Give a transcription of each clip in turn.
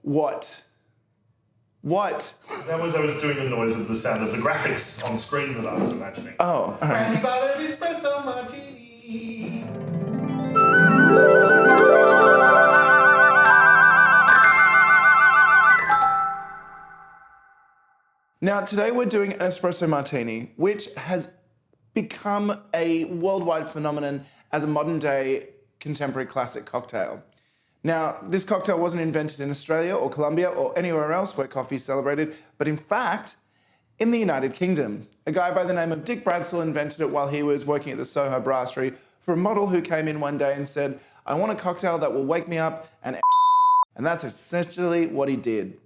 What? What? That was I was doing the noise of the sound of the graphics on screen that I was imagining. Oh, all right. Brandy buttered espresso martini. Now, today we're doing an espresso martini, which has become a worldwide phenomenon as a modern day contemporary classic cocktail. Now, this cocktail wasn't invented in Australia or Colombia or anywhere else where coffee is celebrated, but in fact, in the United Kingdom. A guy by the name of Dick Bradsell invented it while he was working at the Soho Brasserie for a model who came in one day and said, I want a cocktail that will wake me up and that's essentially what he did.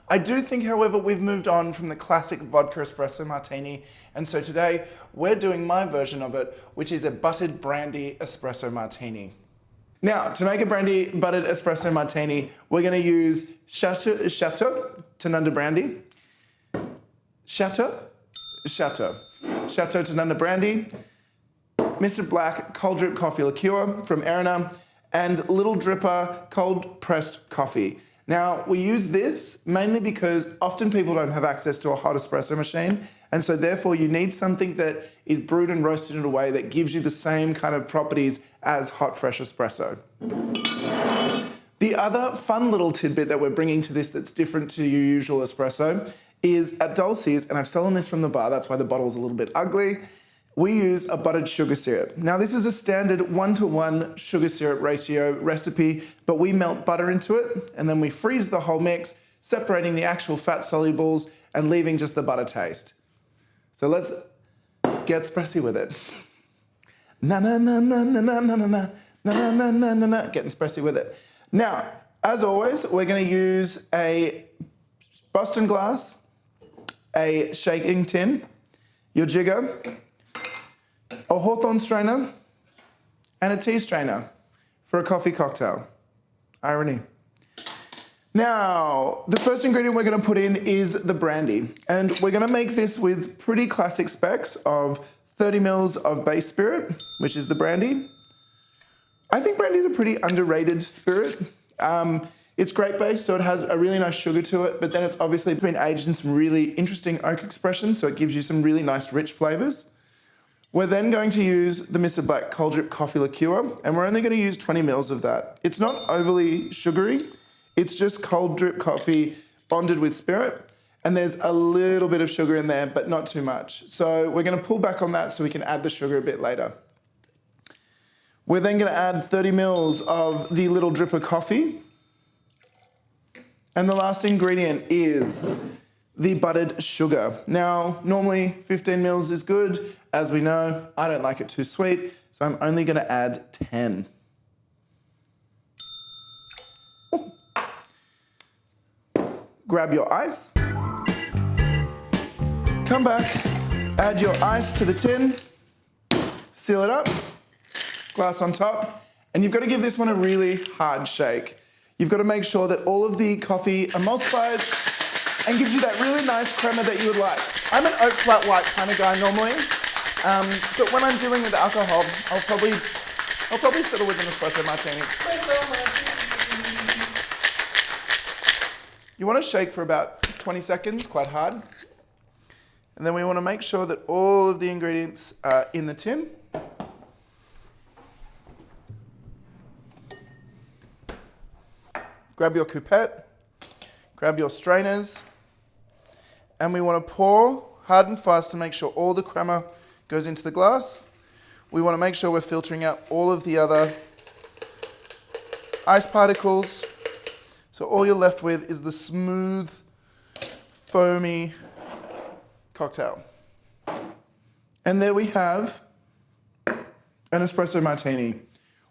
I do think, however, we've moved on from the classic vodka espresso martini, and so today we're doing my version of it, which is a buttered brandy espresso martini. Now, to make a brandy buttered espresso martini, we're going to use Chateau Tanunda brandy, Chateau Tanunda brandy, Mr. Black cold drip coffee liqueur from Erina, and little Drippa cold pressed coffee. Now, we use this mainly because often people don't have access to a hot espresso machine, and so therefore you need something that is brewed and roasted in a way that gives you the same kind of properties as hot, fresh espresso. The other fun little tidbit that we're bringing to this that's different to your usual espresso is at DULCIE'S, and I've stolen this from the bar, that's why the bottle's a little bit ugly, we use a buttered sugar syrup. Now, this is a standard 1-to-1 sugar syrup ratio recipe, but we melt butter into it, and then we freeze the whole mix, separating the actual fat solubles and leaving just the butter taste. So let's get espresso with it. Na na na na na na na na na na na na na na. Getting espresso with it. Now, as always, we're going to use a Boston glass, a shaking tin, your jigger, a Hawthorn strainer, and a tea strainer for a coffee cocktail. Irony. Now, the first ingredient we're going to put in is the brandy, and we're going to make this with pretty classic specs of 30 mils of base spirit, which is the brandy. I think brandy is a pretty underrated spirit. It's grape based, so it has a really nice sugar to it, but then it's obviously been aged in some really interesting oak expressions, so it gives you some really nice rich flavors. We're then going to use the Mr. Black cold drip coffee liqueur, and we're only going to use 20 mils of that. It's not overly sugary, it's just cold drip coffee bonded with spirit, and there's a little bit of sugar in there, but not too much. So we're going to pull back on that so we can add the sugar a bit later. We're then going to add 30 mils of the little Drippa coffee. And the last ingredient is the buttered sugar. Now, normally 15 mils is good. As we know, I don't like it too sweet, so I'm only going to add 10. Ooh. Grab your ice. Come back, add your ice to the tin, seal it up, glass on top, and you've got to give this one a really hard shake. You've got to make sure that all of the coffee emulsifies and gives you that really nice crema that you would like. I'm an oat flat white kind of guy normally, but when I'm dealing with alcohol, I'll probably settle with an espresso martini. You want to shake for about 20 seconds, quite hard. And then we want to make sure that all of the ingredients are in the tin. Grab your coupette, grab your strainers, and we want to pour hard and fast to make sure all the crema goes into the glass. We want to make sure we're filtering out all of the other ice particles. So all you're left with is the smooth, foamy cocktail. And there we have an espresso martini.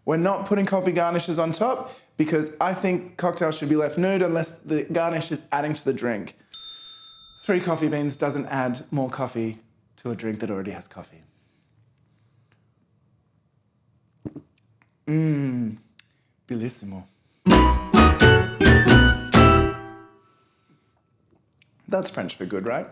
We're not putting coffee garnishes on top because I think cocktails should be left nude unless the garnish is adding to the drink. 3 coffee beans doesn't add more coffee to a drink that already has coffee. Bellissimo. That's French for good, right?